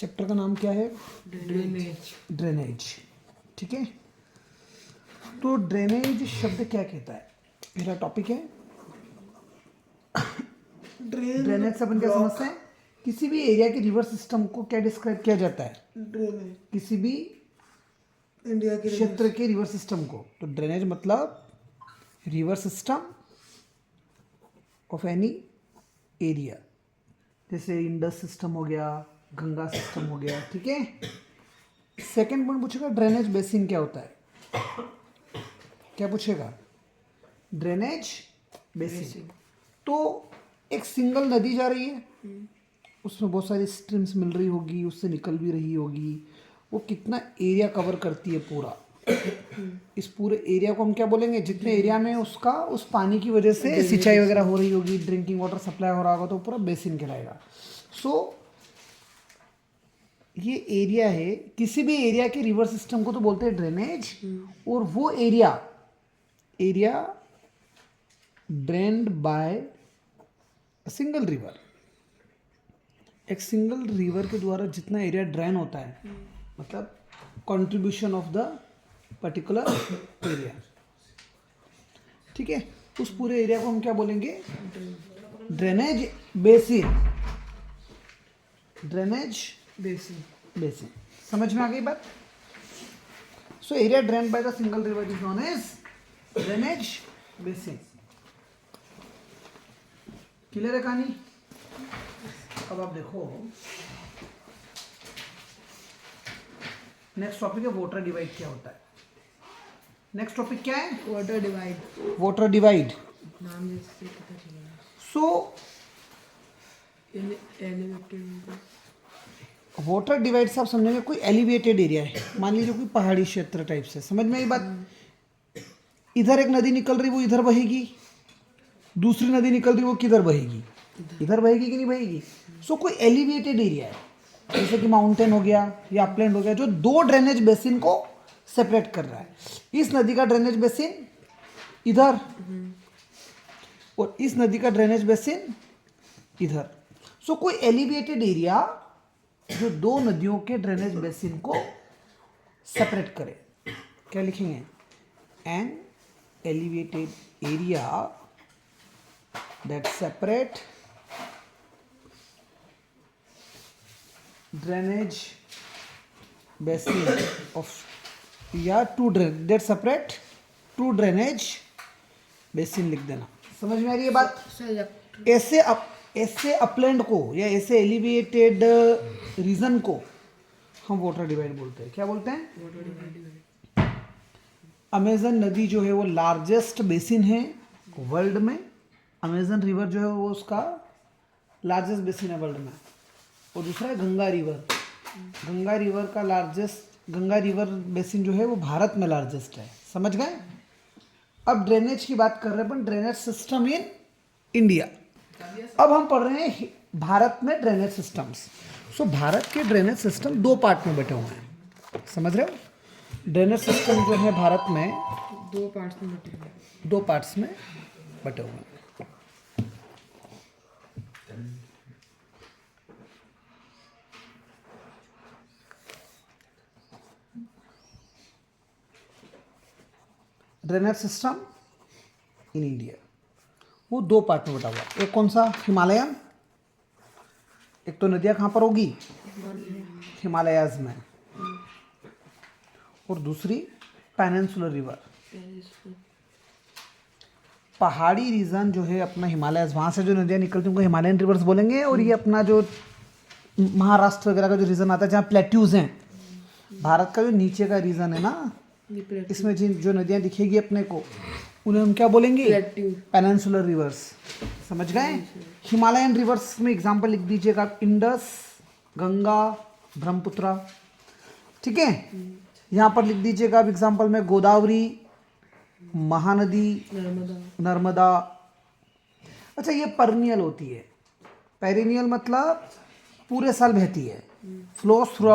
Chapter का नाम क्या है? ड्रेनेज। ड्रेनेज। ठीक है, तो ड्रेनेज शब्द क्या कहता है? मेरा टॉपिक है ड्रेनेज से अपन क्या समझते हैं? किसी भी एरिया के रिवर सिस्टम को क्या डिस्क्राइब किया जाता है? ड्रेनेज किसी भी इंडिया के क्षेत्र के रिवर सिस्टम को। तो ड्रेनेज मतलब river system of any area, जैसे इंडस सिस्टम हो गया, गंगा सिस्टम हो गया। ठीक है, सेकंड पॉइंट पूछेगा ड्रेनेज बेसिन क्या होता है? क्या पूछेगा? Drainage basin. तो एक सिंगल नदी जा रही है, उसमें बहुत सारी स्ट्रीम्स मिल रही होगी, उससे निकल भी रही होगी, वो कितना एरिया कवर करती है पूरा। इस पूरे एरिया को हम क्या बोलेंगे? जितने एरिया में उसका उस पानी की वजह से सिंचाई वगैरह हो रही होगी, ड्रिंकिंग वाटर सप्लाई हो रहा होगा, तो पूरा बेसिन कहलाएगा। सो ये एरिया है, किसी भी एरिया के रिवर सिस्टम को तो बोलते हैं ड्रेनेज। और वो area drained by single river, एक सिंगल रिवर के द्वारा जितना एरिया ड्रेन होता है, मतलब contribution of the particular area. ठीक है, उस पूरे एरिया को हम क्या बोलेंगे? Drainage basin. Drainage basin. समझ में आ गई बात? So area drain by the single river is known as drainage basin. Clear है कहानी? अब आप देखो, नेक्स्ट टॉपिक है वाटर डिवाइड क्या होता है। नेक्स्ट टॉपिक क्या है? Water divide. Water divide. नाम जैसे पता चला। सो एलिवेटेड। वाटर डिवाइड से आप समझेंगे कोई एलिवेटेड एरिया है, मान लीजिए कोई पहाड़ी क्षेत्र टाइप से। समझ में आई बात? इधर एक नदी निकल रही, वो इधर बहेगी, दूसरी नदी निकल रही, वो किधर बहेगी? इधर बहेगी कि नहीं बहेगी? सो कोई एलिवेटेड एरिया है, जैसे कि माउंटेन हो गया या अपलैंड हो गया, जो दो ड्रेनेज बेसिन को सेपरेट कर रहा है। इस नदी का ड्रेनेज बेसिन इधर और इस नदी का ड्रेनेज बेसिन इधर। सो कोई एलिवेटेड एरिया जो दो नदियों के ड्रेनेज बेसिन को सेपरेट करे। क्या लिखेंगे? An elevated area that separate drainage basin of या two drain that separate two drainage basin लिख देना। समझ में आ रही है बात? ऐसे अपलैंड को या ऐसे एलिवेटेड रीजन को हम वाटर डिवाइड बोलते हैं। क्या बोलते हैं? Water divide. अमेजन नदी जो है वो लार्जेस्ट बेसिन है वर्ल्ड में। अमेजन रिवर जो है वो उसका लार्जेस्ट बेसिन है वर्ल्ड में। और दूसरा है गंगा रिवर। गंगा रिवर का गंगा रिवर बेसिन जो है वो भारत में लार्जेस्ट है। समझ गए? अब ड्रेनेज की बात कर रहे हैं अपन, ड्रेनेज सिस्टम इन इंडिया। अब हम पढ़ रहे हैं भारत में ड्रेनेज सिस्टम्स। सो भारत के ड्रेनेज सिस्टम दो पार्ट में बटे हुए हैं। समझ रहे हो? ड्रेनेज सिस्टम जो है भारत में दो पार्ट्स में बटे हैं। दो पार्ट्स में बटे हुए हैं। ड्रेनेज सिस्टम इन इंडिया वो दो पार्ट में बटा हुआ है। एक कौन सा? हिमालयन। एक तो नदियाँ कहाँ पर होगी? हिमालयाज में। और दूसरी पेनिनसुलर रिवर, पहाड़ी रीजन जो है अपना हिमालयाज, वहाँ से जो नदियाँ निकलती हैं उनको हिमालयन रिवर्स बोलेंगे। और ये अपना जो महाराष्ट्र वगैरह का जो रीजन आता है जहाँ प्लेट्यूज हैं, भारत का जो नीचे का रीजन है ना, इसमें जिन जो नदियाँ दिखेगी अपने को उन्हें हम क्या बोलेंगे? Peninsular reverse. समझ गए? हिमालयन रिवर्स में एग्जांपल लिख दीजिएगा, इंडस, गंगा, ब्रह्मपुत्र। ठीक है, यहाँ पर लिख दीजिएगा अब एग्जांपल में गोदावरी, महानदी, नर्मदा। अच्छा, ये परनियल होती है। पेरिनियल मतलब पूरे साल बहती है, flows through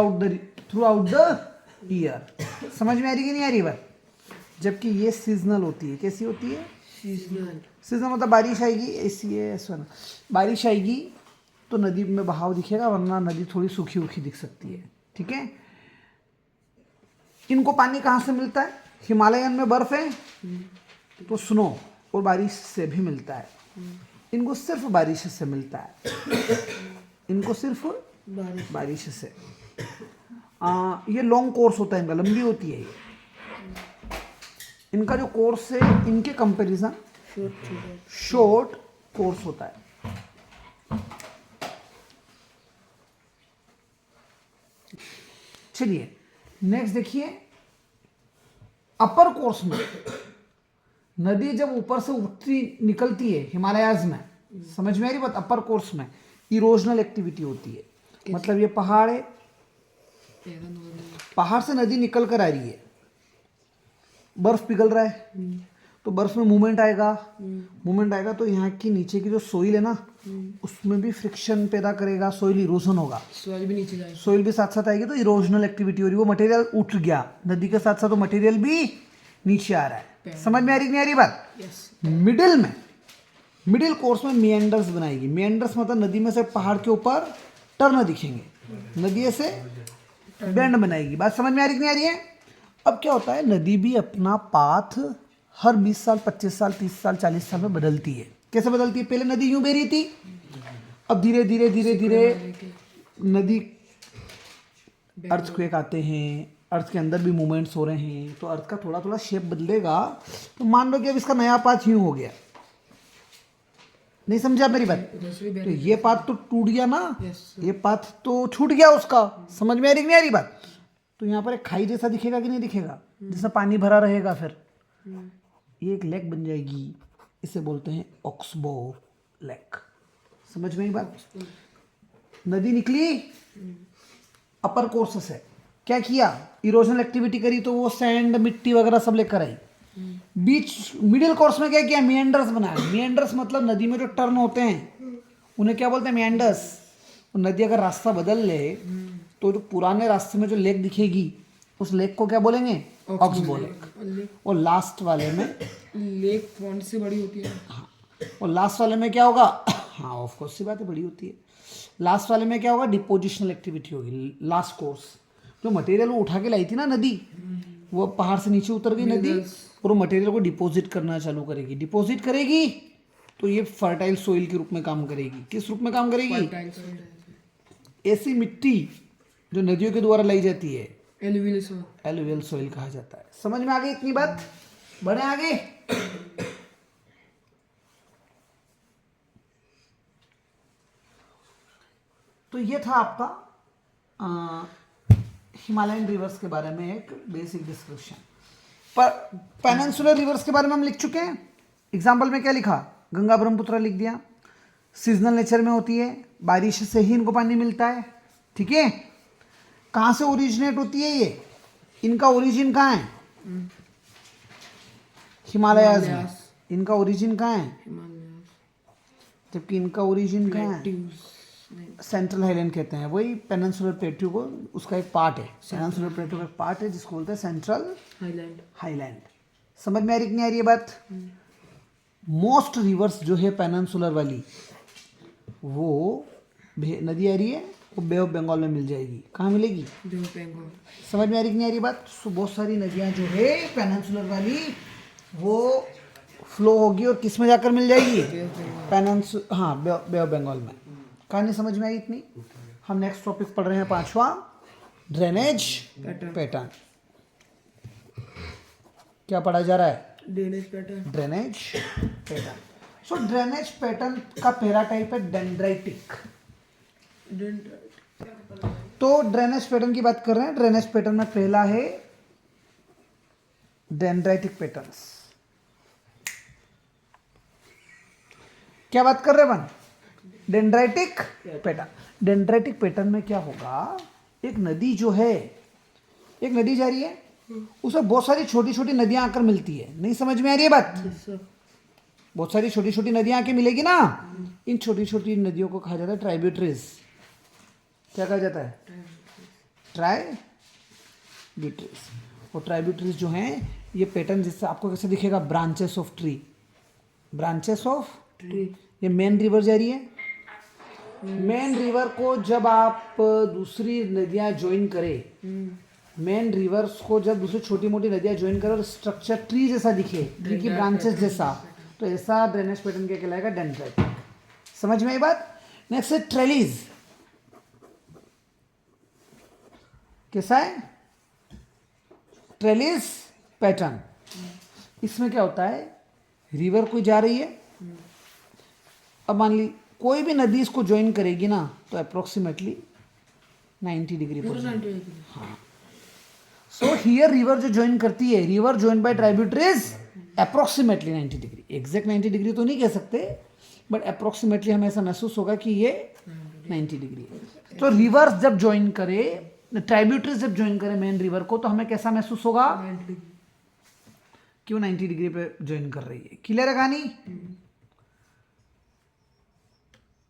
out the year. समझ में आ रही कि नहीं आ रही बात? जबकि ये सीजनल होती है। कैसी होती है? सीजनल मतलब बारिश आएगी, ऐसी है, बारिश आएगी तो नदी में बहाव दिखेगा, वरना नदी थोड़ी सूखी उखी दिख सकती है। ठीक है, इनको पानी कहाँ से मिलता है? हिमालयन में बर्फ है तो स्नो और बारिश से भी मिलता है। इनको सिर्फ बारिश से मिलता है, इनको सिर्फ बारिश से। ये लॉन्ग कोर्स होता है इनका, लंबी होती है ये। इनका जो कोर्स है इनके कंपैरिजन शॉर्ट कोर्स होता है। चलिए नेक्स्ट देखिए, अपर कोर्स में नदी जब ऊपर से उठती निकलती है हिमालयाज में, समझ में आ रही बात? अपर कोर्स में इरोजनल एक्टिविटी होती है, मतलब ये पहाड़ है, पहाड़ से नदी निकल कर आ रही है, बर्फ पिघल रहा है तो बर्फ में मूवमेंट आएगा, मूवमेंट आएगा तो यहाँ की नीचे की जो सोइल है ना उसमें भी फ्रिक्शन पैदा करेगा, सोइल इरोजन होगा, सॉइल भी नीचे जाएगा, सोइल भी साथ साथ आएगी तो इरोजनल एक्टिविटी हो रही है। वो मटेरियल उठ गया नदी के साथ साथ, तो मटेरियल भी नीचे आ रहा है। समझ में आ रही नहीं आ रही बात? यस। मिडिल में, मिडिल कोर्स में मिएंडर्स बनाएगी। मिएंडर्स मतलब नदी में से पहाड़ के ऊपर टर्न दिखेंगे, नदी से बैंड बनाएगी। बात समझ में आ रही नहीं आ रही है? अब क्या होता है, नदी भी अपना पाथ हर 20 साल 25 साल 30 साल 40 साल में बदलती है। कैसे बदलती है? पहले नदी यूं बह रही थी, अब धीरे धीरे धीरे धीरे नदी, अर्थक्वेक आते हैं, अर्थ के अंदर भी मूवमेंट्स हो रहे हैं, तो अर्थ का थोड़ा थोड़ा शेप बदलेगा। तो मान लो कि अब इसका नया पाथ यूं हो गया, नहीं समझा मेरी बात? तो ये पाथ तो टूट गया ना, ये पाथ तो छूट गया उसका। समझ में आ रही नहीं आ रही बात? तो यहाँ पर एक खाई जैसा दिखेगा कि नहीं दिखेगा, जिसमें पानी भरा रहेगा, फिर ये एक लेक बन जाएगी, इसे बोलते हैं ऑक्सबो लेक। समझ में आई बात? नदी निकली अपर कोर्स से, क्या किया? इरोजनल एक्टिविटी करी तो वो सैंड मिट्टी वगैरह सब लेकर आई। बीच मिडिल कोर्स में क्या किया? मिएंडर्स बनाया। मिएंडर्स मतलब नदी में जो टर्न होते हैं उन्हें क्या बोलते हैं? मिएंडर्स। नदी अगर रास्ता बदल ले तो जो पुराने रास्ते में जो लेक दिखेगी उस लेक को क्या बोलेंगे? Oxbow lake. और लास्ट वाले में लेक पॉन्ड से बड़ी होती है। हाँ, और लास्ट वाले में क्या होगा? हाँ ऑफ कोर्स सी बात है, बड़ी होती है। लास्ट वाले में क्या होगा? डिपोजिशनल एक्टिविटी होगी। लास्ट कोर्स जो मटेरियल वो उठा के लाई थी ना नदी, वो पहाड़ से नीचे उतर गई नदी और वो मटेरियल को डिपॉजिट करना चालू करेगी। डिपॉजिट करेगी तो ये फर्टाइल सोइल के रूप में काम करेगी। किस रूप में काम करेगी? ऐसी मिट्टी जो नदियों के द्वारा लाई जाती है, एलुवियल सोइल कहा जाता है। समझ में आ गई इतनी बात? बढ़े आगे। तो ये था आपका हिमालयन रिवर्स के बारे में एक बेसिक डिस्क्रिप्शन। पर पेनिनसुलर रिवर्स के बारे में हम लिख चुके हैं। एग्जाम्पल में क्या लिखा? गंगा ब्रह्मपुत्र लिख दिया। सीजनल नेचर में होती है, बारिश से ही इनको पानी मिलता है। ठीक है, कहाँ से ओरिजिनेट होती है ये? इनका ओरिजिन कहाँ है? हिमालयाज में। इनका ओरिजिन कहाँ है? जबकि इनका ओरिजिन कहाँ है? सेंट्रल हाईलैंड कहते हैं, वही पेनिनसुलर प्लेट्यू को उसका एक पार्ट है। पेनिनसुलर प्लेट्यू का एक पार्ट है जिसको बोलते हैं सेंट्रल हाईलैंड। समझ में आ रही कि नहीं आ रही है बात? मोस्ट रिवर्स जो है पेनिनसुलर वाली, वो नदी आ रही है, वो बे ऑफ बंगाल में मिल जाएगी। कहाँ मिलेगी? बे ऑफ बंगाल। समझ में आ रही कि नहीं आ रही बात? तो बहुत सारी नदियाँ जो है पेनिनसुलर वाली वो फ्लो होगी और किस में जाकर मिल जाएगी? हाँ, बे ऑफ बंगाल में। कहानी समझ में आई इतनी? हम नेक्स्ट टॉपिक पढ़ रहे हैं 5वां, ड्रेनेज पैटर्न। क्या पढ़ा जा रहा है? Drainage pattern. So drainage pattern का पहला टाइप है डेंड्राइटिक। तो ड्रेनेज पैटर्न की बात कर रहे हैं। ड्रेनेज पैटर्न में पहला है डेंड्राइटिक पैटर्न्स। क्या बात कर रहे हैं बन? Dendritic pattern. डेंड्राइटिक पैटर्न में क्या होगा? एक नदी जो है, एक नदी जा रही है, उसमें बहुत सारी छोटी छोटी नदियां आकर मिलती है। नहीं समझ में आ रही है बात? बहुत सारी छोटी छोटी नदियां आके मिलेगी ना, इन छोटी छोटी नदियों को कहा जाता है ट्राइब्यूटरीज। क्या कहा जाता है? ट्राइब्यूटरीज। और ट्राइब्यूटरीज जो हैं ये पैटर्न जिससे आपको कैसे दिखेगा? Branches of tree. Branches of tree. ये मेन रिवर जा रही है, मेन रिवर को जब आप दूसरी नदियां ज्वाइन करें, मेन रिवर्स को जब दूसरी छोटी मोटी नदियां ज्वाइन करें और स्ट्रक्चर ट्री जैसा दिखे, ट्री की ब्रांचेस जैसा, तो ऐसा ड्रेनेज पैटर्न क्या कहलाएगा? डेंड्राइटिक। समझ में आई बात? नेक्स्ट है ट्रेलीज। कैसा है? ट्रेलीज पैटर्न। इसमें क्या होता है? रिवर कोई जा रही है, अब मान ली कोई भी नदी इसको ज्वाइन करेगी ना, तो अप्रोक्सीमेटली 90 डिग्री पर। 90 हाँ। सो हियर रिवर जो ज्वाइन करती है, river join by tributaries approximately 90 degree. Exact 90 degree तो नहीं कह सकते, बट अप्रोक्सीमेटली हमें ऐसा महसूस होगा कि ये 90 डिग्री है। तो रिवर जब ज्वाइन करे, ट्राइब्यूटरीज जब ज्वाइन करे मेन रिवर को, तो हमें कैसा महसूस होगा? 90 क्यों 90 डिग्री पे ज्वाइन कर रही है। क्लियर है कहानी?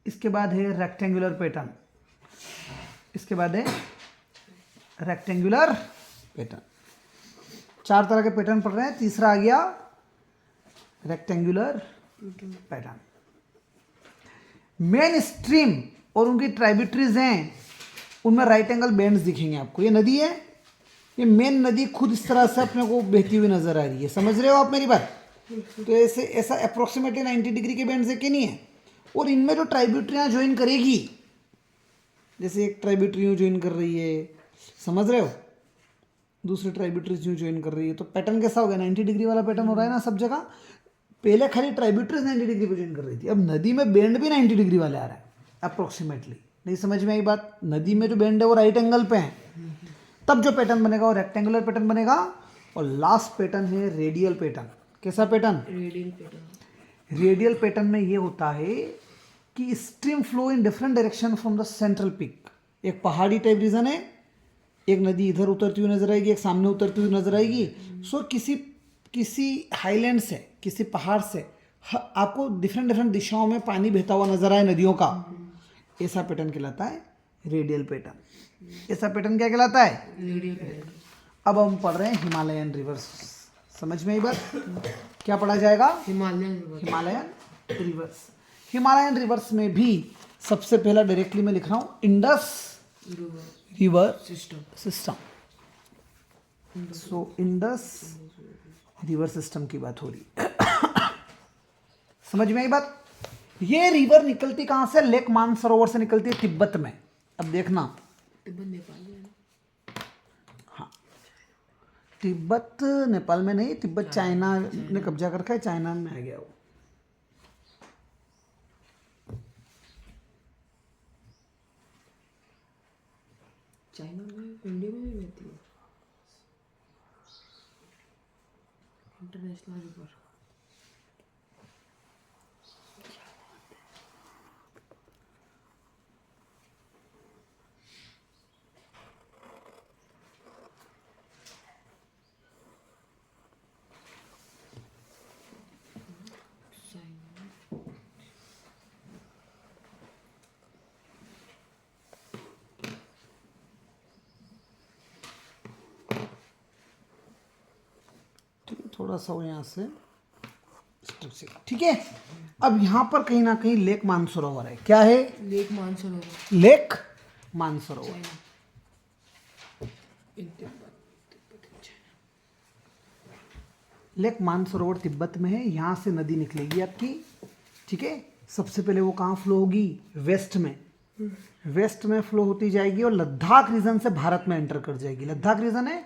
इसके बाद है रेक्टेंगुलर पैटर्न। इसके बाद है रेक्टेंगुलर पैटर्न। 4 तरह के पैटर्न पढ़ रहे हैं, तीसरा आ गया रेक्टेंगुलर पैटर्न। मेन स्ट्रीम और उनकी ट्राइब्यूटरीज हैं, उनमें राइट एंगल बेंड्स दिखेंगे आपको। ये नदी है, ये मेन नदी खुद इस तरह से अपने को बहती हुई नजर आ रही है। समझ रहे हो आप मेरी बात? तो ऐसे ऐसा अप्रोक्सीमेटली 90 डिग्री के बेंड्स है कि नहीं है? और इनमें जो ट्राइब्यूटरियाँ ज्वाइन करेगी, जैसे एक ट्राइब्यूटरी ज्वाइन कर रही है, समझ रहे हो, दूसरी ट्राइब्यूटरीज ज्वाइन कर रही है, तो पैटर्न कैसा हो गया? 90 डिग्री वाला पैटर्न हो रहा है ना सब जगह। पहले खाली ट्राइब्यूटरीज 90 डिग्री पे ज्वाइन कर रही थी, अब नदी में बेंड भी 90 डिग्री वाले आ रहा है अप्रोक्सीमेटली। नहीं समझ में आई बात? नदी में जो बेंड है वो राइट एंगल पे है, तब जो पैटर्न बनेगा वो रेक्टेंगुलर पैटर्न बनेगा। और लास्ट पैटर्न है रेडियल पैटर्न। कैसा pattern? Radial pattern. Radial pattern में ये होता है कि stream flow in different direction from the central peak. एक पहाड़ी टाइप रीजन है, एक नदी इधर उतरती हुई नजर आएगी, एक सामने उतरती हुई नजर आएगी। सो किसी हाईलैंड से, किसी पहाड़ से आपको डिफरेंट दिशाओं में पानी बहता हुआ नजर आए नदियों का, ऐसा पैटर्न कहलाता है रेडियल पैटर्न। ऐसा पैटर्न क्या कहलाता है? Radial pattern. अब हम पढ़ रहे हैं हिमालयन रिवर्स। समझ में आई बात? क्या पढ़ा जाएगा? Himalayan river. Himalayan reverse. Himalayan reverse में भी सबसे पहला डायरेक्टली मैं लिख रहा हूं Indus river system. So Indus river system की बात हो रही। समझ में आई बात? ये रिवर निकलती कहां से? लेक मानसरोवर से निकलती है, तिब्बत में। अब देखना, तिब्बत नेपाल में। हाँ, तिब्बत नेपाल में नहीं, तिब्बत चाइना ने कब्जा कर रखा है, चाइना में आ गया वो। चाइना में, इंडिया में भी बहती है इंटरनेशनल रिवर। थोड़ा सा वो यहाँ से स्ट्रक्चर, ठीक है। अब यहाँ पर कहीं ना कहीं लेक मानसरोवर है। क्या है? लेक मानसरोवर। लेक मानसरोवर। इन तिब्बत चाइना। लेक मानसरोवर तिब्बत में है, यहाँ से नदी निकलेगी आपकी, ठीक है। सबसे पहले वो कहाँ फ्लो होगी? वेस्ट में। वेस्ट में फ्लो होती जाएगी और लद्दाख रीजन से भारत में एंटर कर जाएगी। लद्दाख रीजन है,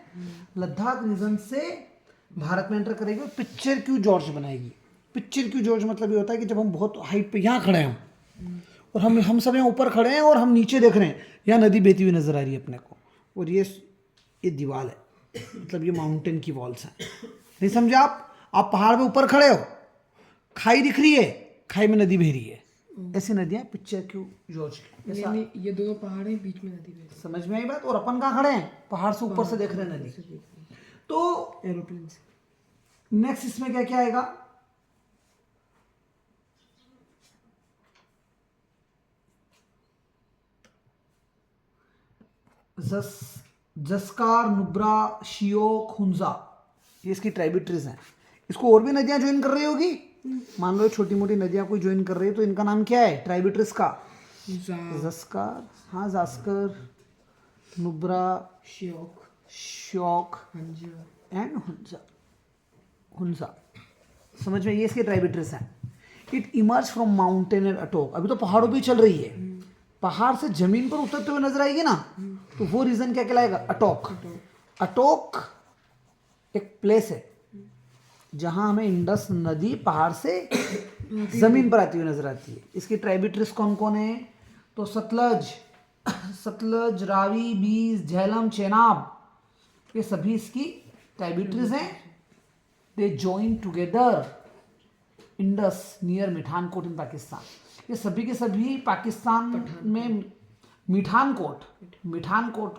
लद्दाख रीजन से भारत में एंटर करेगी और पिक्चर क्यू जॉर्ज बनाएगी। पिक्चर क्यू जॉर्ज मतलब ये होता है कि जब हम बहुत हाइट पे यहाँ खड़े हैं और हम सब यहाँ ऊपर खड़े हैं और हम नीचे देख रहे हैं, यहाँ नदी बहती हुई नजर आ रही है अपने को, और ये दीवार है, मतलब ये माउंटेन की वॉल्स हैं। नहीं समझे आप पहाड़ पे ऊपर खड़े हो, खाई दिख रही है, खाई में नदी बह रही है, ऐसी नदियाँ पिक्चर क्यू जॉर्ज की। ऐसा ये दो पहाड़ हैं, बीच में नदी बहती समझ में आई बात? और अपन कहाँ खड़े हैं? पहाड़ से ऊपर से देख रहे हैं नदी। है तो एरोप्लेन से। नेक्स्ट इसमें क्या क्या आएगा? जस्कार, नुब्रा, शियोक, हुंजा, ये इसकी ट्राइब्यूटरीज हैं। इसको और भी नदियां ज्वाइन कर रही होगी, मान लो छोटी मोटी नदियां कोई ज्वाइन कर रही है, तो इनका नाम क्या है ट्राइब्यूटरीज का? जस्कार, हाँ जास्कर, नुब्रा, श्योक, श्योक हंजा, एंड हुंजा। हुंजा समझ में, ये इसके ट्राइब्यूटरीज हैं। It emerge from mountain and Attock. अभी तो पहाड़ों पे ही चल रही है, पहाड़ से जमीन पर उतरते हुए नजर आएगी ना, तो वो रीजन क्या कहलाएगा? अटोक। अटोक एक प्लेस है जहां हमें इंडस नदी पहाड़ से जमीन पर आती हुई नजर आती है। इसकी ट्राइब्यूटरीज कौन कौन है? तो सतलज, सतलज, रावी, बीज, झेलम, चेनाब, ये सभी इसकी ट्राइब्यूटरीज हैं। They join together Indus near Mithankot in Pakistan. ये सभी के सभी पाकिस्तान में मिठानकोट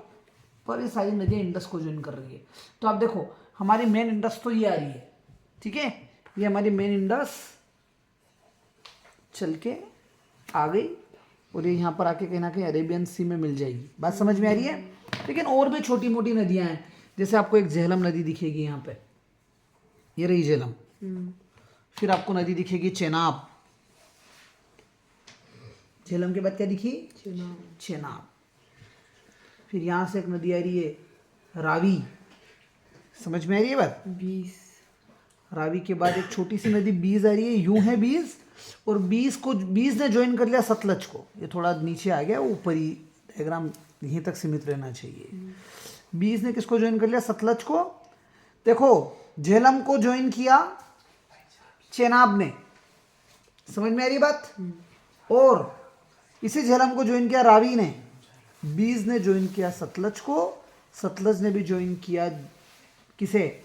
पर ये सारी नदियाँ इंडस को ज्वाइन कर रही है। तो आप देखो, हमारी मेन इंडस तो ये आ रही है, ठीक है, ये हमारी मेन इंडस चल के आ गई और ये यहाँ पर आके कहीं ना कहीं अरेबियन सी में मिल जाएगी। बात समझ में आ रही है? लेकिन और भी छोटी मोटी नदियाँ हैं, जैसे आपको एक झेलम नदी दिखेगी यहाँ पे, ये रही झेलम। फिर आपको नदी दिखेगी चेनाब, झेलम के बाद क्या दिखी? चेनाब। फिर यहाँ से एक नदी आ रही है रावी, समझ में आ रही है बात? बीस, रावी के बाद एक छोटी सी नदी बीज आ रही है, यूं है बीज, और बीज ने ज्वाइन कर लिया सतलज को। ये थोड़ा नीचे आ गया, ऊपर ही डायग्राम यहीं तक सीमित रहना चाहिए। बीज ने किसको ज्वाइन कर लिया? सतलज को। देखो, झेलम को ज्वाइन किया चेनाब ने, समझ में आ रही बात? और इसी झेलम को ज्वाइन किया रावी ने, बीज ने ज्वाइन किया सतलज को, सतलज ने भी ज्वाइन किया किसे?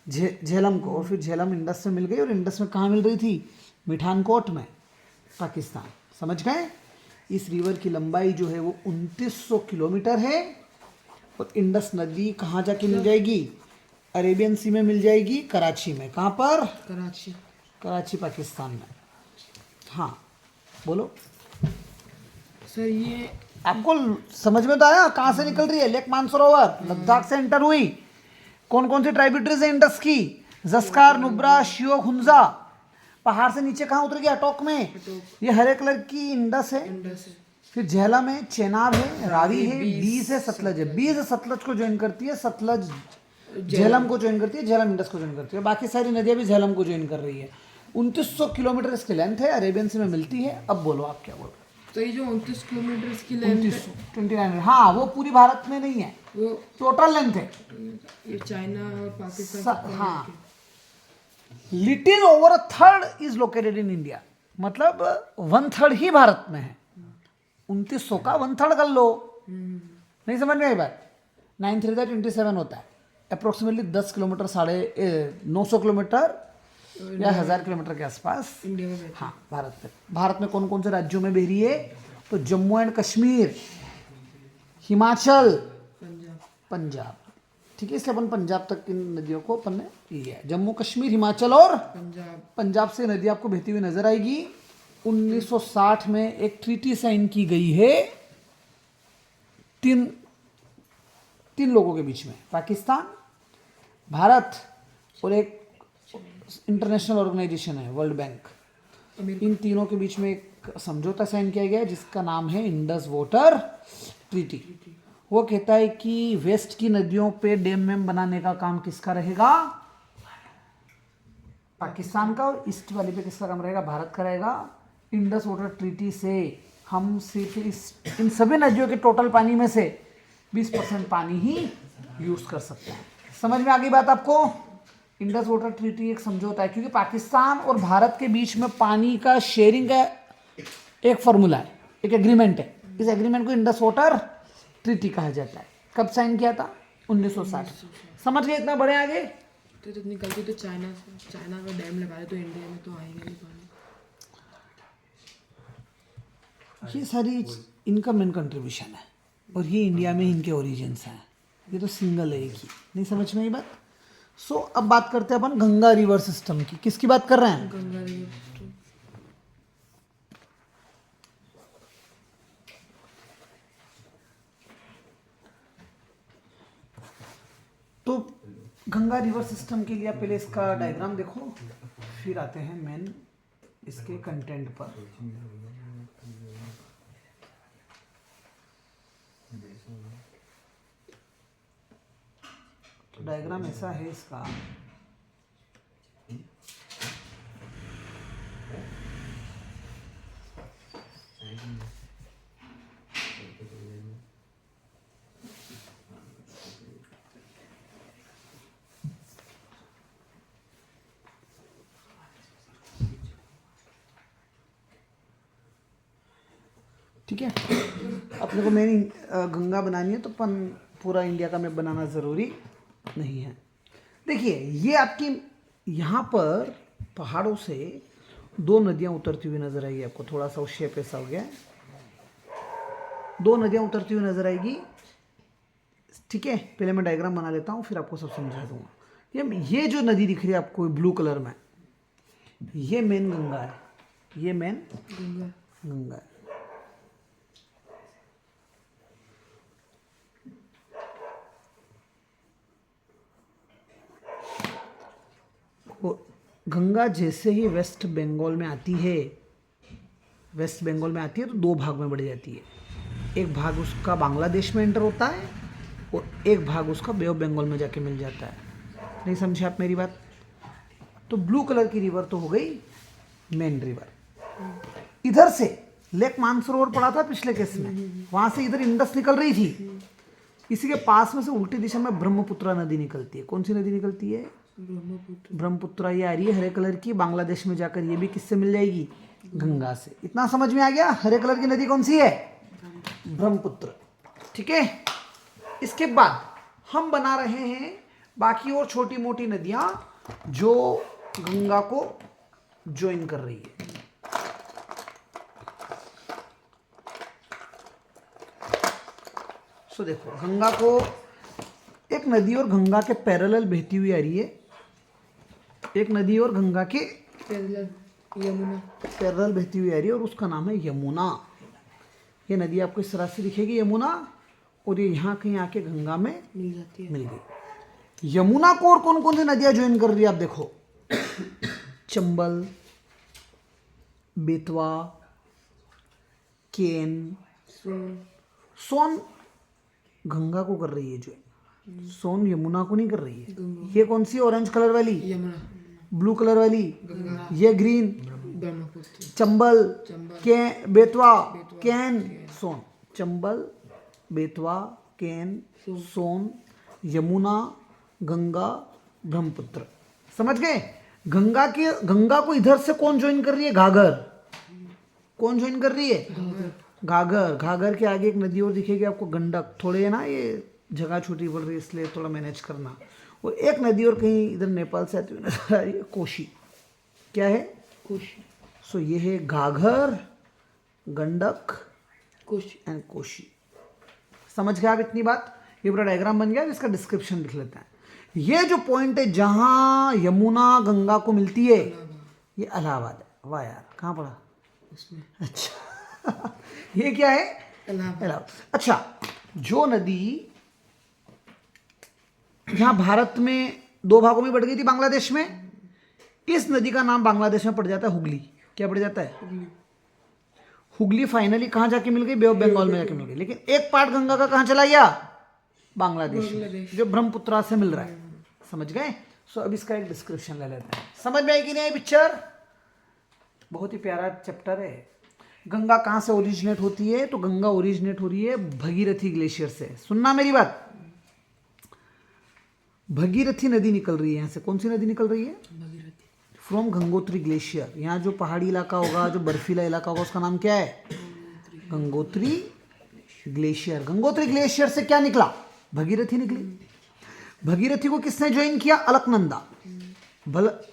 झेलम को। और फिर झेलम इंडस में मिल गई, और इंडस में कहाँ मिल रही थी? मिठानकोट में, पाकिस्तान। समझ गए? इस रिवर की लंबाई जो है वो 2900 किलोमीटर है। और इंडस नदी कहाँ जाके मिल जाएगी? अरेबियन सी में मिल जाएगी, कराची में। कहाँ पर? कराची, कराची पाकिस्तान में। हाँ बोलो सर ये आपको समझ में तो आया कहाँ से निकल रही है? लेक मानसरोवर लद्दाख से एंटर हुई। कौन कौन सी ट्राइब्यूटरीज है इंडस की? जस्कार, नुब्रा, श्योक, हुंजा। पहाड़ से नीचे कहाँ उतरेगी? अटोक में। ये हरे कलर की इंडस है। इंडस है। फिर झेलम है, चेनाब है, रावी है, बीज है, सतलज है। बीज सतलज को ज्वाइन करती है, सतलज झेलम को ज्वाइन करती है, झेलम इंडस को ज्वाइन करती है। बाकी सारी नदियाँ भी झेलम को ज्वाइन कर रही है। 2900 किलोमीटर इसकी लेंथ है, अरेबियन सी में मिलती है। अब बोलो आप क्या बोल रहे हो? तो ये जो 29 किलोमीटर की लेंथ है, 29 हाँ, वो पूरी भारत में नहीं है, वो टोटल लेंथ है। ये चाइना और पाकिस्तान हाँ, little over a third is located in India, मतलब 1/3 ही भारत में है। 2900 का 1/3 कर लो। नहीं समझ में आई बात? 9 3 27 होता है, अप्रोक्सीमेटली 10 किलोमीटर, 950 किलोमीटर या 1000 किलोमीटर के आसपास इंडिया में। हाँ, भारत में कौन कौन से राज्यों में बह रही है? तो जम्मू एंड कश्मीर, हिमाचल, पंजाब। ठीक है, इसलिए अपन पंजाब तक की नदियों को अपन ने लिया है। जम्मू कश्मीर, हिमाचल और पंजाब से नदी आपको बहती हुई नजर आएगी। 1960 में एक ट्रीटी साइन की गई है तीन लोगों के बीच में, पाकिस्तान, भारत और एक इंटरनेशनल ऑर्गेनाइजेशन है वर्ल्ड बैंक। इन तीनों के बीच में एक समझौता साइन किया गया है जिसका नाम है इंडस वाटर ट्रीटी। वो कहता है कि वेस्ट की नदियों पे डैम वेम बनाने का काम किसका रहेगा? पाकिस्तान का। और ईस्ट वाली पे किसका काम रहेगा? भारत का रहेगा। इंडस वाटर ट्रीटी से हम सिर्फ इन सभी नदियों के टोटल पानी में से 20% पानी ही यूज कर सकते हैं। समझ में आ गई बात आपको? इंडस वाटर ट्रीटी एक समझौता है, क्योंकि पाकिस्तान और भारत के बीच में पानी का शेयरिंग का एक फॉर्मूला है, एक एग्रीमेंट है। इस एग्रीमेंट को इंडस वाटर ट्रीटी कहा जाता है। कब साइन किया था? 1960। समझ गए इतना बड़े आगे? तो इतनी गलती तो चाइना का डैम लगा दे तो इंडिया में तो आएंगे नहीं पानी। ये सारी इनका मेन कंट्रीब्यूशन है, और ये इंडिया में इनके ओरिजिन्स हैं। ये तो सिंगल है एक ही। नहीं समझ में ये बात? सो अब बात करते हैं अपन गंगा रिवर सिस्टम की। किसकी बात कर रहे हैं? गंगा रिवर। तो गंगा रिवर सिस्टम के लिए आप पहले इसका डायग्राम देखो, फिर आते हैं मेन इसके कंटेंट पर। डायग्राम ऐसा है इसका, ठीक है। अपने को मेन गंगा बनानी है तो पूरा इंडिया का मैप बनाना ज़रूरी नहीं है। देखिए ये आपकी यहाँ पर पहाड़ों से दो नदियाँ उतरती हुई नजर आएगी आपको, थोड़ा सा शेप ऐसा हो गया है, दो नदियाँ उतरती हुई नजर आएगी। ठीक है, पहले मैं डायग्राम बना लेता हूँ फिर आपको सब समझा दूंगा। ये जो नदी दिख रही है आपको ब्लू कलर में, ये मेन गंगा है, ये मेन गंगा है। गंगा जैसे ही वेस्ट बंगाल में आती है, वेस्ट बंगाल में आती है तो दो भाग में बढ़ जाती है। एक भाग उसका बांग्लादेश में एंटर होता है और एक भाग उसका बे ऑफ बंगाल में जाके मिल जाता है। नहीं समझे आप मेरी बात? तो ब्लू कलर की रिवर तो हो गई मेन रिवर। इधर से लेक मानसरोवर पड़ा था पिछले केस में, वहां से इधर इंडस निकल रही थी। इसी के पास में से उल्टी दिशा में ब्रह्मपुत्रा नदी निकलती है। कौन सी नदी निकलती है? ब्रह्मपुत्रा। ये आ रही है हरे कलर की, बांग्लादेश में जाकर ये भी किससे मिल जाएगी? गंगा से। इतना समझ में आ गया? हरे कलर की नदी कौन सी है? ब्रह्मपुत्र। ठीक है, इसके बाद हम बना रहे हैं बाकी और छोटी मोटी नदियां जो गंगा को ज्वाइन कर रही है। सो देखो, गंगा को एक नदी और गंगा के पैरेलल बहती हुई आ रही है, एक नदी और गंगा के पैरेलल बहती हुई आ रही है और उसका नाम है यमुना। ये नदी आपको इस तरह से दिखेगी यमुना, और ये यहाँ कहीं आके गंगा में मिल जाती है, मिल गई। यमुना को और कौन कौन सी नदियां ज्वाइन कर रही है आप देखो, चंबल, बेतवा, केन, सोन गंगा को कर रही है ज्वाइन, सोन यमुना को नहीं कर रही है। ये कौन सी ऑरेंज कलर वाली? यमुना। ब्लू कलर वाली? ये ग्रीन ब्रह्मपुत्र। चंबल, बेतवा, कैन, सोन। चंबल, बेतवा, कैन, सोन, यमुना, गंगा, ब्रह्मपुत्र। समझ गए? गंगा को इधर से कौन ज्वाइन कर रही है? घाघर। कौन ज्वाइन कर रही है? घाघर। घाघर के आगे एक नदी और दिखेगी आपको, गंडक। थोड़े है ना, ये जगह छोटी पड़ रही है इसलिए थोड़ा मैनेज करना। और एक नदी और कहीं इधर नेपाल से आती हुई नजर आ रही है, कोशी। क्या है? कोशी। सो ये है घाघर, गंडक, कोशी एंड कोशी। समझ गए आप इतनी बात? ये पूरा डायग्राम बन गया, इसका डिस्क्रिप्शन लिख लेते हैं। ये जो पॉइंट है जहां यमुना गंगा को मिलती है, ये इलाहाबाद है। वाह यार, कहाँ पड़ा? इसमें। अच्छा ये क्या है? इलाहाबाद। अच्छा, जो नदी यहाँ भारत में दो भागों में बढ़ गई थी बांग्लादेश में, इस नदी का नाम बांग्लादेश में पड़ जाता है हुगली। क्या पड़ जाता है? हुगली फाइनली कहाँ जाके मिल गई? बे ऑफ बंगाल में जाके मिल गई। लेकिन एक पार्ट गंगा का कहाँ चला गया? बांग्लादेश में, जो ब्रह्मपुत्रा से मिल रहा है। समझ गए? सो अब इसका एक डिस्क्रिप्शन ले लेते हैं। समझ में आई कि नहीं आई पिक्चर? बहुत ही प्यारा चैप्टर है। गंगा कहाँ से ओरिजिनेट होती है? तो गंगा ओरिजिनेट हो रही है भगीरथी ग्लेशियर से। सुनना मेरी बात, भगीरथी नदी निकल रही है यहाँ से। कौन सी नदी निकल रही है? भगीरथी। From Gangotri glacier. यहाँ जो पहाड़ी इलाका होगा, जो बर्फीला इलाका होगा, उसका नाम क्या है? गंगोत्री ग्लेशियर। गंगोत्री ग्लेशियर से क्या निकला? भगीरथी निकली। भगीरथी को किसने ज्वाइन किया? अलकनंदा।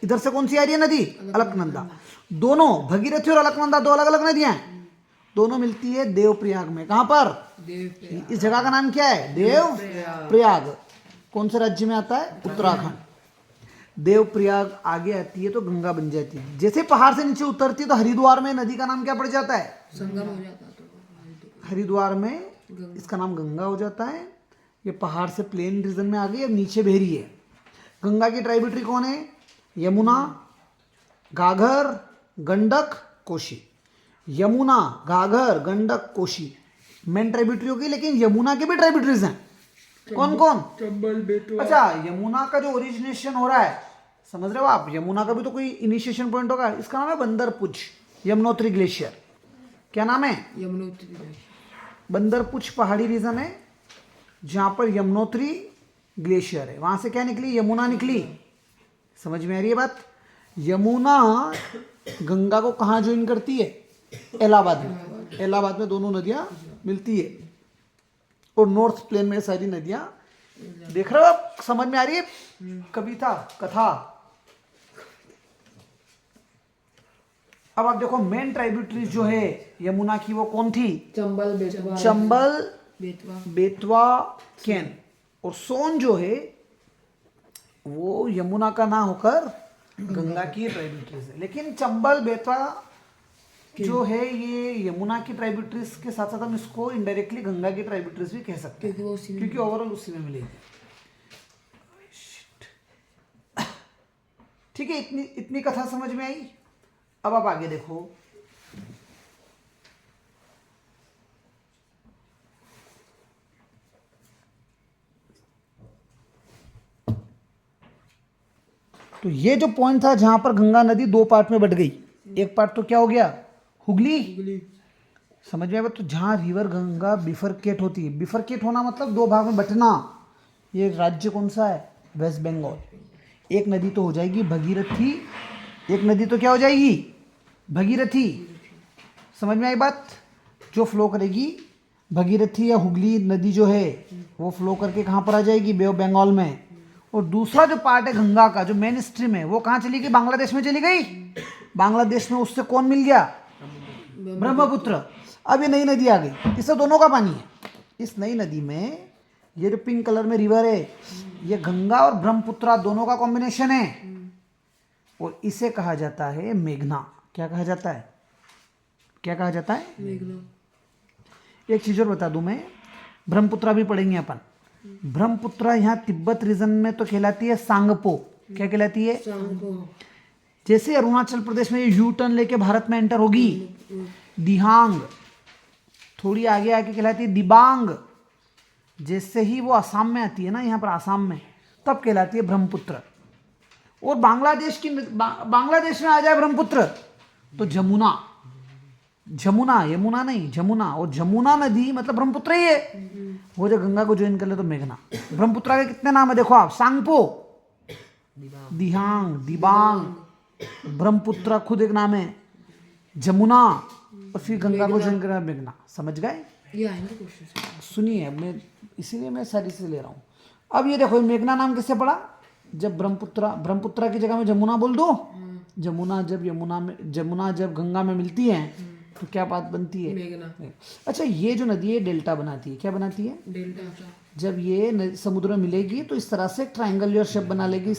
इधर से कौन सी आ रही है नदी? अलकनंदा। दोनों भगीरथी और अलकनंदा दो अलग अलग नदियां हैं, दोनों मिलती है देवप्रयाग में। कहां पर? देवप्रयाग। इस जगह का नाम क्या है? देवप्रयाग। कौन से राज्य में आता है? उत्तराखंड। देवप्रयाग आगे आती है तो गंगा बन जाती है। जैसे पहाड़ से नीचे उतरती है तो हरिद्वार में नदी का नाम क्या पड़ जाता है? संगम हो जाता है। तो हरिद्वार में इसका नाम गंगा हो जाता है। ये पहाड़ से प्लेन रीजन में आ गई, अब नीचे बह रही है। गंगा की ट्राइब्यूटरी कौन है? यमुना, घाघर, गंडक, कोशी। यमुना, घाघर, गंडक, कोशी मेन ट्राइब्यूटरी होगी, लेकिन यमुना के भी ट्राइब्यूटरीज हैं। कौन कौन? चंबल बेतवा। अच्छा, यमुना का जो ओरिजिनेशन हो रहा है, समझ रहे हो आप? यमुना का भी तो कोई इनिशिएशन पॉइंट होगा। इसका नाम है बंदरपुच यमुनोत्री ग्लेशियर। क्या नाम है? यमुनोत्री। बंदरपुच पहाड़ी रीजन है जहां पर यमुनोत्री ग्लेशियर है। वहां से क्या निकली? यमुना निकली। समझ में आ रही है बात? यमुना गंगा को कहाँ ज्वाइन करती है? इलाहाबाद में। इलाहाबाद में दोनों नदियां मिलती है और नॉर्थ प्लेन में सारी नदियां। देख रहे हो आप? समझ में आ रही है कविता कथा? अब आप देखो मेन ट्राइब्यूटरीज जो है यमुना की वो कौन थी? चंबल बेतवा। चंबल, बेतवा। बेतवा, केन। और सोन जो है वो यमुना का ना होकर गंगा की ट्राइब्यूटरीज है। लेकिन चंबल, बेतवा जो है ये यमुना की ट्राइब्यूटरीज के साथ साथ हम इसको इनडायरेक्टली गंगा की ट्राइब्यूटरीज भी कह सकते हैं, क्योंकि वो उसी में क्योंकि ओवरऑल उसी में मिलेगी। ठीक है, इतनी इतनी कथा समझ में आई। अब आप आगे देखो। तो ये जो पॉइंट था जहां पर गंगा नदी दो पार्ट में बट गई, एक पार्ट तो क्या हो गया? हुगली। हुगली। समझ में आया? तो जहां रिवर गंगा बिफरकेट होती है, बिफरकेट होना मतलब दो भाग में बटना। ये राज्य कौन सा है? वेस्ट बंगाल। एक नदी तो हो जाएगी भगीरथी, एक नदी तो क्या हो जाएगी? भगीरथी। समझ में आई बात? जो फ्लो करेगी भगीरथी या हुगली नदी जो है वो फ्लो करके कहाँ पर आ जाएगी? बे ऑफ बंगाल में। और दूसरा जो पार्ट है गंगा का, जो मेन स्ट्रीम है, वो कहाँ चली गई? बांग्लादेश में चली गई। बांग्लादेश में उससे कौन मिल गया? ब्रह्मपुत्र। अब ये नई नदी आ गई, इससे दोनों का पानी है। इस नई नदी में ये जो पिंक कलर में रिवर है, ये गंगा और ब्रह्मपुत्र दोनों का कॉम्बिनेशन है और इसे कहा जाता है मेघना। क्या कहा जाता है? क्या कहा जाता है? मेघना। एक चीज और बता दूं मैं, ब्रह्मपुत्र भी पढ़ेंगे अपन। ब्रह्मपुत्र यहाँ तिब्बत रीजन में तो कहलाती है सांगपो। क्या कहलाती है? सांगपो। जैसे अरुणाचल प्रदेश में यू टर्न लेके भारत में एंटर होगी, दिहांग। थोड़ी आगे आके कहलाती है दिबांग। जैसे ही वो असम में आती है ना, यहाँ पर आसाम में, तब कहलाती है ब्रह्मपुत्र। और बांग्लादेश की बांग्लादेश में आ जाए ब्रह्मपुत्र तो जमुना। जमुना, यमुना नहीं, जमुना। और जमुना नदी मतलब ब्रह्मपुत्र ही है। वो जो गंगा को ज्वाइन कर ले तो मेघना। ब्रह्मपुत्र के कितने नाम है देखो आप? सांगपो, दिहांग, दिबांग, ब्रह्मपुत्र खुद एक नाम है, जमुना, और फिर गंगा को ज्वाइन कर मेघना। समझ गए? ये आएंगे क्वेश्चन। सुनिए, मैं इसीलिए मैं सारी से ले रहा हूँ। अब ये देखो मेघना नाम किससे पड़ा? जब ब्रह्मपुत्र की जगह में जमुना बोल दो। जमुना जब गंगा में मिलती है तो क्या बात बनती है? मेघना। अच्छा, ये जो नदी है डेल्टा बनाती है। क्या बनाती है? डेल्टा। जब ये समुद्र में मिलेगी तो इस तरह से ट्रायंगुलर शेप बना लेगी।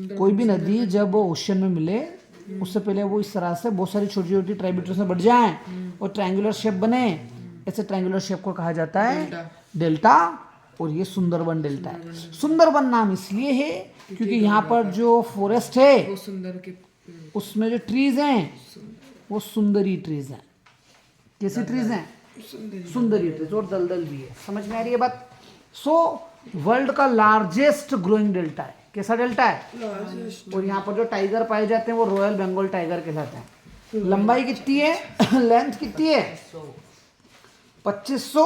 कोई भी नदी जब ओशन में मिले उससे पहले वो इस तरह से बहुत सारी छोटी छोटी ट्राइब्यूटरीज में बढ़ जाए और ट्रायंगुलर शेप बने। ऐसे ट्रायंगुलर शेप को कहा जाता है डेल्टा। और ये सुंदरबन डेल्टा है। सुंदरबन नाम इसलिए है क्योंकि यहाँ पर जो फॉरेस्ट है वो सुंदर के उसमें जो ट्रीज हैं वो सुंदरी ट्रीज हैं। कैसी ट्रीज हैं? सुंदरी ट्रीज। और दलदल भी है। समझ में आ रही है बात? सो वर्ल्ड का लार्जेस्ट ग्रोइंग डेल्टा है। कैसा डेल्टा है? और यहाँ पर जो टाइगर पाए जाते हैं वो रॉयल बंगाल टाइगर कहलाते हैं। लंबाई कितनी है? लेंथ कितनी है? 2500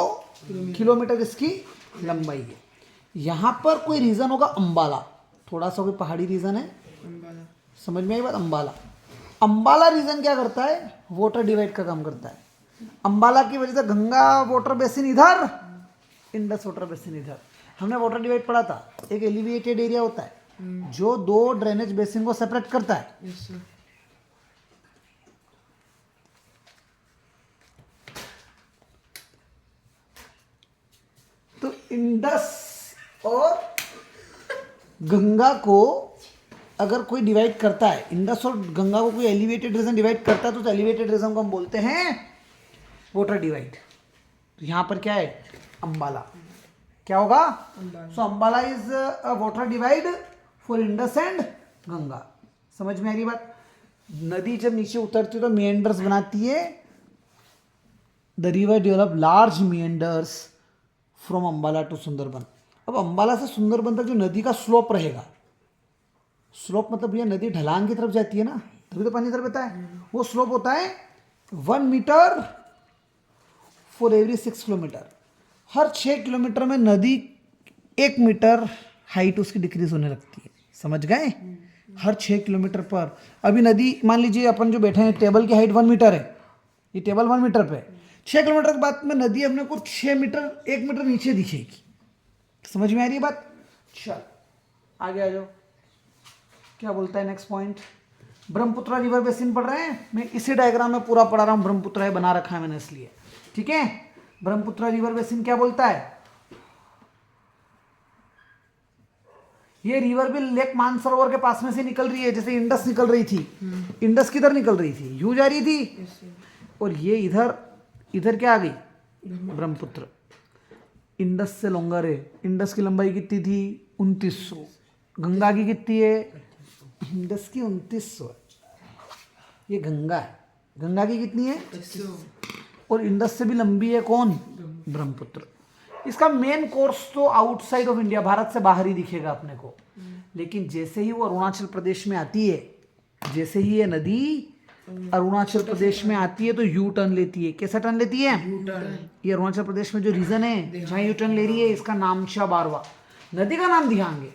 किलोमीटर इसकी लंबाई है। यहाँ पर कोई रीजन होगा अंबाला, थोड़ा सा कोई पहाड़ी रीजन है। अंबाला। समझ में आई बात? अंबाला। अंबाला रीजन क्या करता है? वाटर डिवाइड का काम करता है। अंबाला की वजह से गंगा वाटर बेसिन इधर, इंडस वाटर बेसिन इधर। हमने वाटर डिवाइड पढ़ा था। एक एलिवेटेड एरिया होता है जो दो ड्रेनेज बेसिन को सेपरेट करता है। Yes sir. तो इंडस और गंगा को अगर कोई डिवाइड करता है, इंडस और गंगा को कोई एलिवेटेड रीजन डिवाइड करता है तो उस एलिवेटेड रीजन को हम बोलते हैं वाटर डिवाइड। तो यहाँ पर क्या है? अंबाला। क्या होगा? So Ambala is a water divide for Indus and Ganga. समझ में आ रही बात? नदी जब नीचे उतरती है तो मेंडर्स बनाती है। The river develop large meanders from Ambala to Sundarban. अब अंबाला से सुंदरबन तक जो नदी का स्लोप रहेगा, स्लोप मतलब भैया नदी ढलान की तरफ जाती है ना, तभी तो पानी इधर बहता है। वो स्लोप होता है 1 मीटर फॉर एवरी 6 किलोमीटर। हर 6 किलोमीटर में नदी 1 मीटर हाइट उसकी डिक्रीज होने लगती है, समझ गए? हर 6 किलोमीटर पर। अभी नदी मान लीजिए अपन जो बैठे हैं, टेबल की हाइट 1 मीटर है, ये टेबल 1 मीटर पे है। 6 किलोमीटर के बाद में नदी अपने को 6 मीटर 1 मीटर नीचे दिखेगी। समझ में आ रही है बात? चल आगे आ जाओ, क्या बोलता है next point. Brahmaputra river basin पढ़ रहे हैं, मैं इसी डायग्राम में पूरा पढ़ा रहा हूँ, ब्रह्मपुत्र है बना रखा है मैंने इसलिए, ठीक है। ब्रह्मपुत्र रिवर बेसिन क्या बोलता है? ये रिवर भी लेक मानसरोवर के पास में से निकल रही है, जैसे इंडस निकल रही थी। इंडस किधर निकल रही थी? यूं जा रही थी, और ये इधर इधर क्या आ गई? ब्रह्मपुत्र। इंडस से लॉन्गर है। इंडस की लंबाई कितनी थी? 2900। गंगा की कितनी है? इंडस की 2900 है, ये गंगा है। गंगा की कितनी है? 2500। और इंडस से भी लंबी है कौन? ब्रह्मपुत्र। इसका मेन कोर्स तो आउटसाइड ऑफ इंडिया, भारत से बाहर ही दिखेगा अपने को। लेकिन जैसे ही वो अरुणाचल प्रदेश में आती है, जैसे ही ये नदी अरुणाचल प्रदेश में आती है तो यू टर्न लेती है। कैसा टर्न लेती है? ये अरुणाचल प्रदेश में जो रीजन है जहाँ यू टर्न ले रही है, इसका नामचा बारवा। नदी का नाम दिहांगे,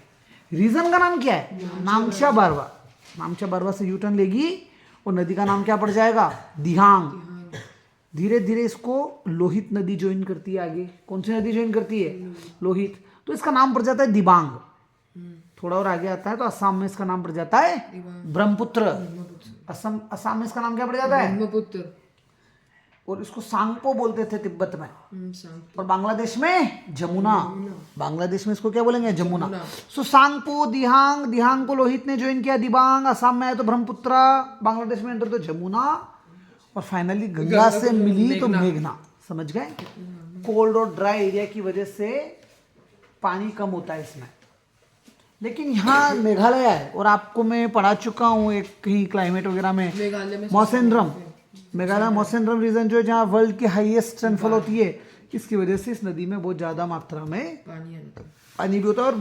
रीजन का नाम क्या है? नामचा बारवा। नामचा बारवा से यू टर्न लेगी और नदी का नाम क्या पड़ जाएगा? दिहांग। धीरे धीरे इसको लोहित नदी ज्वाइन करती है आगे। कौन सी नदी ज्वाइन करती है? लोहित। तो इसका नाम पड़ जाता है दिबांग। थोड़ा और आगे आता है तो असम में इसका नाम पड़ जाता है ब्रह्मपुत्र। असम में इसका नाम क्या पड़ जाता है? ब्रह्मपुत्र। और इसको सांगपो बोलते थे तिब्बत में, सांगपो। और बांग्लादेश में जमुना। बांग्लादेश में इसको क्या बोलेंगे? जमुना। सो सांगपो, दिहांग, दिहांग को लोहित ने ज्वाइन किया, दिबांग। असम में आया तो ब्रह्मपुत्र, बांग्लादेश में एंटर तो जमुना, और फाइनली गंगा से मिली तो मेघना। समझ गए? कोल्ड और ड्राई एरिया की वजह से पानी कम होता है इसमें। लेकिन यहाँ मेघालय है, और आपको मैं पढ़ा चुका हूँ एक कहीं क्लाइमेट वगैरह में, मेघालय में मौसेंद्रम। मेघालय मौसेंद्रम रीजन जो है जहाँ वर्ल्ड की हाईएस्ट रेनफॉल होती है, इसकी वजह से इस नदी में बहुत ज़्यादा मात्रा में पानी भी होता है, और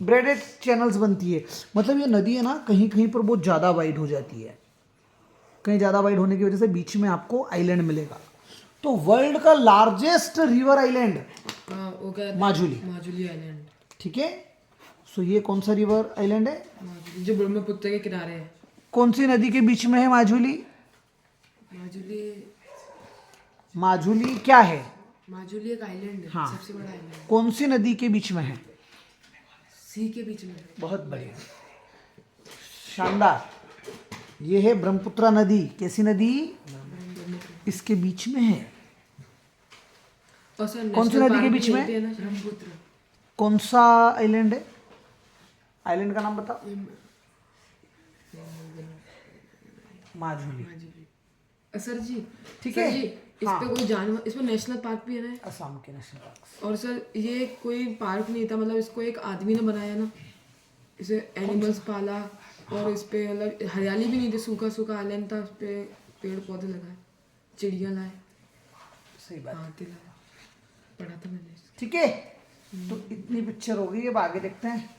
ब्रेडेड चैनल्स बनती है। मतलब ये नदी है ना, कहीं कहीं पर बहुत ज़्यादा वाइड हो जाती है। कहीं ज़्यादा वाइड होने की वजह से बीच में आपको आइलैंड मिलेगा। तो वर्ल्ड का largest river island Majuli. Majuli island, ठीक है। सो ये कौन सा रिवर आइलैंड है? माजुली, जो ब्रह्मपुत्र के किनारे है। कौन सी नदी के बीच में है माजुली? माजुली क्या है? माजुली एक आइलैंड है, हाँ। सबसे बड़ा आइलैंड। कौन सी नदी के बीच में है? सी के बीच में है। बहुत बढ़िया, शानदार। ये है ब्रह्मपुत्र नदी। कैसी नदी? इसके बीच में है। और सर कौन सी नदी के बीच में? ब्रह्मपुत्र। कौन सा आइलैंड है? आइलैंड का नाम बताओ। माजुली। सर जी, ठीक सर है। जी, इस हाँ। पे कोई जानवर, इसमें नेशनल पार्क भी है ना? असम के नेशनल पार्क। और सर ये कोई पार्क नहीं था, मतलब इसको एक आदमी ने बनाया ना, इसे एनिमल्स पाला, और इस पे मतलब हरियाली भी नहीं थी, सूखा सूखा आइलैंड था, उस पे पेड़ पौधे लगाए, चिड़िया लाए, सही बात। हाथी लाए, पढ़ा था मैंने। ठीक है, तो इतनी पिक्चर हो गई। अब आगे देखते हैं।